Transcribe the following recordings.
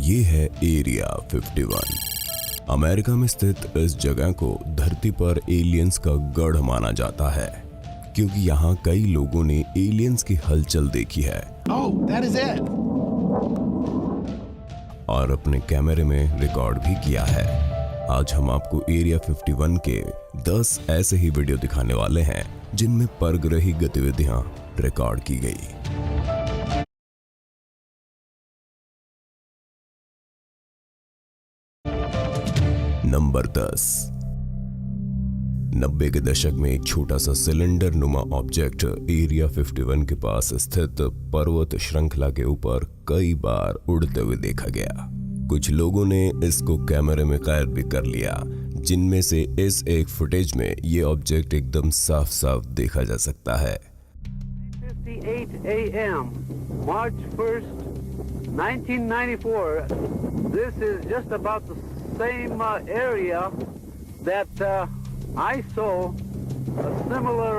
ये है area 51। America में स्थित इस जगह को धरती पर एलियंस का गढ़ माना जाता है, क्योंकि यहाँ कई लोगों ने एलियंस की हलचल देखी है और अपने कैमरे में रिकॉर्ड भी किया है। आज हम आपको एरिया 51 के 10 ऐसे ही वीडियो दिखाने वाले हैं जिनमें परग्रही गतिविधियां रिकॉर्ड की गई। नंबर 10। 90 के दशक में एक छोटा सा सिलेंडर नुमा ऑब्जेक्ट एरिया 51 के पास स्थित पर्वत श्रृंखला के ऊपर कई बार उड़ते हुए देखा गया। कुछ लोगों ने इसको कैमरे में कैद भी कर लिया, जिनमें से इस एक फुटेज में ये ऑब्जेक्ट एकदम साफ साफ देखा जा सकता है। 9:58 a.m. March 1st, 1994. This is just about the same area that I saw a similar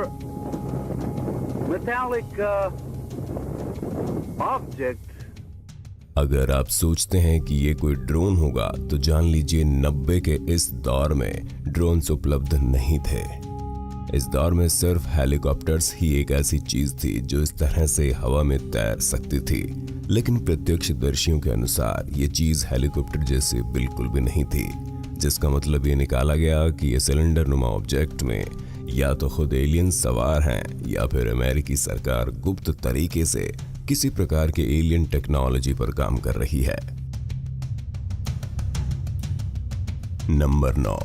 metallic object. अगर आप सोचते हैं कि ये कोई ड्रोन होगा तो जान लीजिए 90 के इस दौर में ड्रोन्स उपलब्ध नहीं थे। इस दौर में सिर्फ हेलीकॉप्टर्स ही एक ऐसी चीज थी जो इस तरह से हवा में तैर सकती थी, लेकिन प्रत्यक्षदर्शियों के अनुसार ये चीज हेलीकॉप्टर जैसी बिल्कुल भी नहीं थी, जिसका मतलब ये निकाला गया कि ये सिलेंडर नुमा ऑब्जेक्ट में या तो खुद एलियंस सवार हैं या फिर अमेरिकी सरकार गुप्त तरीके से किसी प्रकार के एलियन टेक्नोलॉजी पर काम कर रही है। नंबर 9।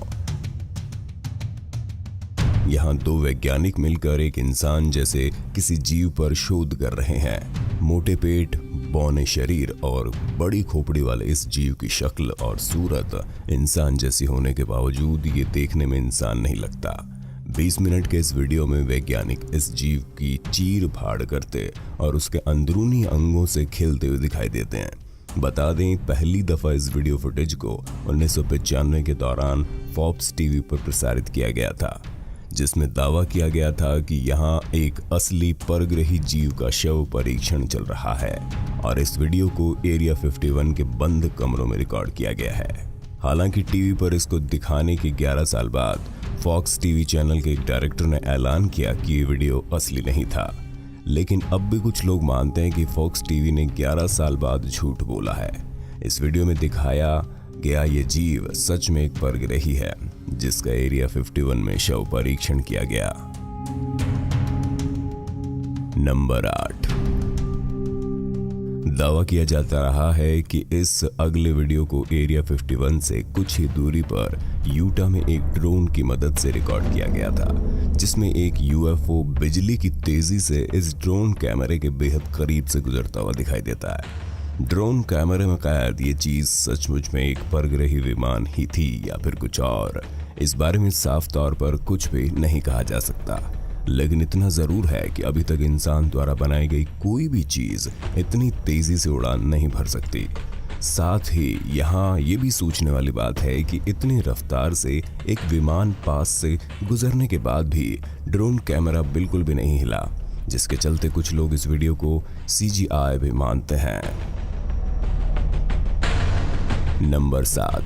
यहाँ दो वैज्ञानिक मिलकर एक इंसान जैसे किसी जीव पर शोध कर रहे हैं। मोटे पेट, बौने शरीर और बड़ी खोपड़ी वाले इस जीव की शक्ल और सूरत इंसान जैसी होने के बावजूद ये देखने में इंसान नहीं लगता। 20 मिनट के इस वीडियो में वैज्ञानिक इस जीव की चीर फाड़ करते और उसके अंदरूनी अंगों से खेलते हुए दिखाई देते हैं। बता दें, पहली दफा इस वीडियो फुटेज को 1995 के दौरान फॉक्स टीवी पर प्रसारित किया गया था, जिसमें दावा किया गया था कि यहाँ एक असली परग्रही जीव का शव परीक्षण चल रहा है और इस वीडियो को एरिया 51 के बंद कमरों में रिकॉर्ड किया गया है। हालांकि टीवी पर इसको दिखाने के 11 साल बाद फॉक्स टीवी चैनल के एक डायरेक्टर ने ऐलान किया कि ये वीडियो असली नहीं था, लेकिन अब भी कुछ लोग मानते हैं कि फॉक्स टीवी ने 11 साल बाद झूठ बोला है। इस वीडियो में दिखाया गया ये जीव सच में एक परग्रही है, जिसका एरिया 51 में शव परीक्षण किया गया। नंबर 8। दावा किया जाता रहा है कि इस अगले वीडियो को एरिया 51 से कुछ ही दूरी पर यूटा में एक ड्रोन की मदद से रिकॉर्ड किया गया था, जिसमें एक यूएफओ बिजली की तेजी से इस ड्रोन कैमरे के बेहद करीब से गुजरता हुआ दिखाई देता है। ड्रोन कैमरे में कैद ये चीज सचमुच में एक परग्रही विमान ही थी या फिर कुछ और, इस बारे में साफ तौर पर कुछ भी नहीं कहा जा सकता, लेकिन इतना जरूर है कि अभी तक इंसान द्वारा बनाई गई कोई भी चीज इतनी तेजी से उड़ान नहीं भर सकती। साथ ही यहाँ ये भी सोचने वाली बात है कि इतनी रफ्तार से एक विमान पास से गुजरने के बाद भी ड्रोन कैमरा बिल्कुल भी नहीं हिला, जिसके चलते कुछ लोग इस वीडियो को CGI भी मानते हैं। नंबर 7।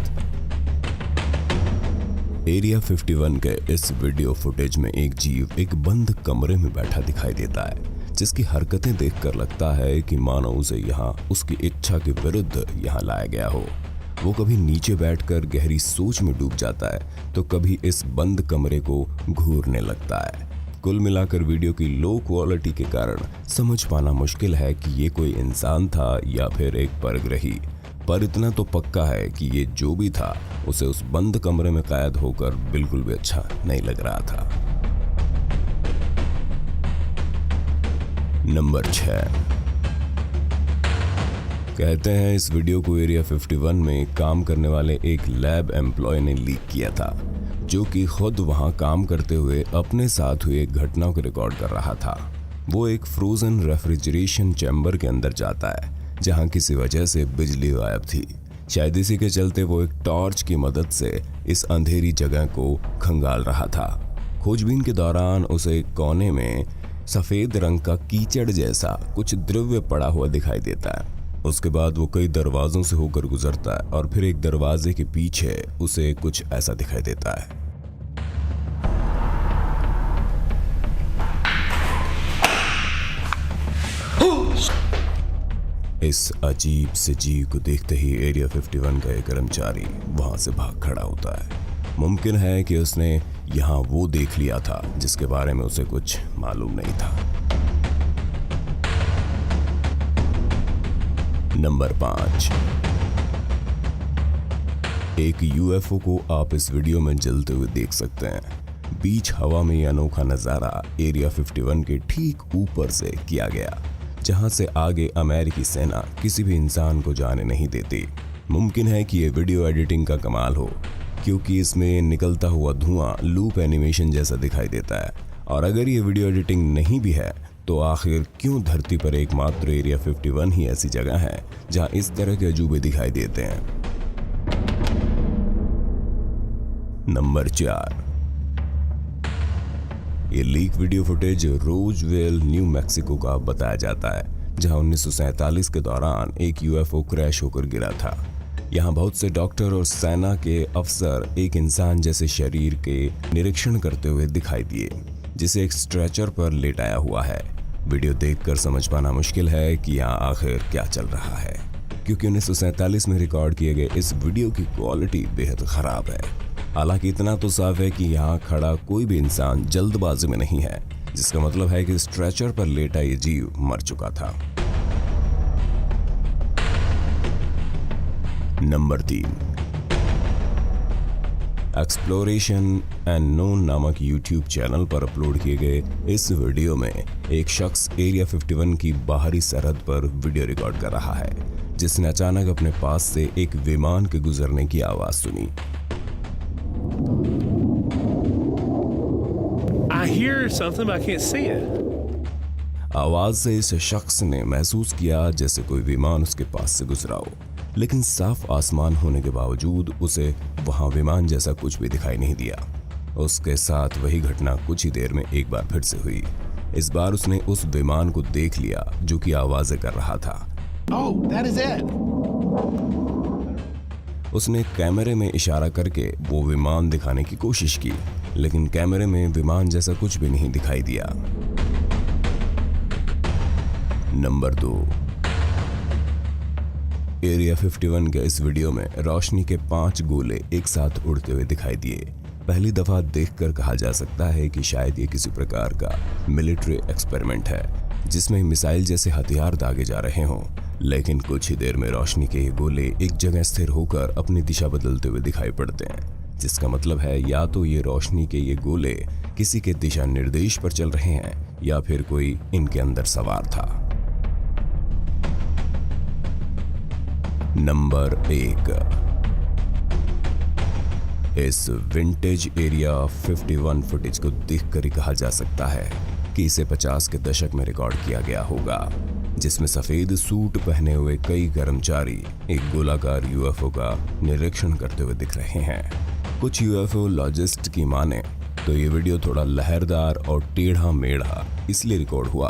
एरिया 51 के इस वीडियो फुटेज में एक जीव एक बंद कमरे में बैठा दिखाई देता है, जिसकी हरकतें देखकर लगता है कि मानो उसे यहाँ उसकी इच्छा के विरुद्ध यहाँ लाया गया हो। वो कभी नीचे बैठकर गहरी सोच में डूब जाता है तो कभी इस बंद कमरे को घूरने लगता है। कुल मिलाकर वीडियो की लो क्वालिटी के कारण समझ पाना मुश्किल है कि ये कोई इंसान था या फिर एक परग्रही, पर इतना तो पक्का है कि ये जो भी था उसे उस बंद कमरे में कैद होकर बिल्कुल भी अच्छा नहीं लग रहा था। नंबर 6। कहते हैं इस वीडियो को एरिया 51 में काम करने वाले एक लैब एम्प्लॉय ने लीक किया था, जो कि खुद वहां काम करते हुए अपने साथ हुए घटनाओं को रिकॉर्ड कर रहा था। वो एक फ्रोजन रेफ्रिजरेशन चैम्बर के अंदर जाता है जहां किसी वजह से बिजली गायब थी। शायद इसी के चलते वो एक टॉर्च की मदद से इस अंधेरी जगह को खंगाल रहा था। खोजबीन के दौरान उसे एक कोने में सफेद रंग का कीचड़ जैसा कुछ द्रव्य पड़ा हुआ दिखाई देता है। उसके बाद वो कई दरवाजों से होकर गुजरता है और फिर एक दरवाजे के पीछे उसे कुछ ऐसा दिखाई देता है। इस अजीब से जीव को देखते ही एरिया 51 का एक कर्मचारी वहां से भाग खड़ा होता है। मुमकिन है कि उसने यहां वो देख लिया था जिसके बारे में उसे कुछ मालूम नहीं था। नंबर 5। एक यूएफओ को आप इस वीडियो में जलते हुए देख सकते हैं। बीच हवा में यह अनोखा नजारा एरिया 51 के ठीक ऊपर से किया गया, जहां से आगे अमेरिकी सेना किसी भी इंसान को जाने नहीं देती। मुमकिन है कि यह वीडियो एडिटिंग का कमाल हो, क्योंकि इसमें निकलता हुआ धुआं लूप एनिमेशन जैसा दिखाई देता है। और अगर ये वीडियो एडिटिंग नहीं भी है तो आखिर क्यों धरती पर एकमात्र एरिया 51 ही ऐसी जगह है जहां इस तरह के अजूबे दिखाई देते हैं। नंबर 4। ये leak video footage Roswell, New Mexico का बताया जाता है, जहां 1947 के दौरान एक यूएफओ क्रैश होकर गिरा था। यहाँ बहुत से डॉक्टर और सेना के अफसर एक इंसान जैसे शरीर के निरीक्षण करते हुए दिखाई दिए, जिसे एक स्ट्रेचर पर लेटाया हुआ है। वीडियो देखकर समझ पाना मुश्किल है कि यहाँ आखिर क्या चल रहा है, क्योंकि 1947 में रिकॉर्ड किए गए इस वीडियो की क्वालिटी बेहद खराब है। हालांकि इतना तो साफ है कि यहाँ खड़ा कोई भी इंसान जल्दबाजी में नहीं है, जिसका मतलब है कि स्ट्रेचर पर लेटा ये जीव मर चुका था। नंबर 3। एक्सप्लोरेशन एंड नोन नामक यूट्यूब चैनल पर अपलोड किए गए इस वीडियो में एक शख्स एरिया 51 की बाहरी सरहद पर वीडियो रिकॉर्ड कर रहा है, जिसने अचानक अपने पास से एक विमान के गुजरने की आवाज सुनी। I hear something, but I can't see it. आवाज से इस शख्स ने महसूस किया जैसे कोई विमान उसके पास से गुजरा हो, लेकिन साफ आसमान होने के बावजूद उसे वहां विमान जैसा कुछ भी दिखाई नहीं दिया। उसके साथ वही घटना कुछ ही देर में एक बार फिर से हुई। इस बार उसने उस विमान को देख लिया जो कि आवाजें कर रहा था। Oh, that is it. उसने कैमरे में इशारा करके वो विमान दिखाने की कोशिश की, लेकिन कैमरे में विमान जैसा कुछ भी नहीं दिखाई दिया। नंबर 2। एरिया 51 के इस वीडियो में रोशनी के 5 गोले एक साथ उड़ते हुए दिखाई दिए। पहली दफा देखकर कहा जा सकता है कि शायद ये किसी प्रकार का मिलिट्री एक्सपेरिमेंट है, जिसमें मिसाइल जैसे हथियार दागे जा रहे हों। लेकिन कुछ ही देर में रोशनी के ये गोले एक जगह स्थिर होकर अपनी दिशा बदलते हुए दिखाई पड़ते हैं, जिसका मतलब है या तो ये रोशनी के ये गोले किसी के दिशा निर्देश पर चल रहे हैं या फिर कोई इनके अंदर सवार था। नंबर 1। इस विंटेज एरिया 51 फुटेज को देखकर ही कहा जा सकता है कि इसे 50 के दशक में रिकॉर्ड किया गया होगा, जिसमें सफेद सूट पहने हुए कई कर्मचारी एक गोलाकार यूएफओ का निरीक्षण करते हुए दिख रहे हैं। कुछ यूएफओ लॉजिस्ट की माने तो ये वीडियो थोड़ा लहरदार और टेढ़ा मेढ़ा इसलिए रिकॉर्ड हुआ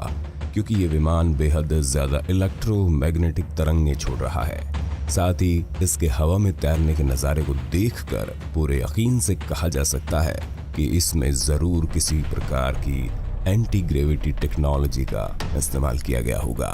क्योंकि ये विमान बेहद ज्यादा इलेक्ट्रोमैग्नेटिक तरंगें छोड़ रहा है। साथ ही इसके हवा में तैरने के नज़ारे को देखकर पूरे यकीन से कहा जा सकता है कि इसमें जरूर किसी प्रकार की एंटी ग्रेविटी टेक्नोलॉजी का इस्तेमाल किया गया होगा।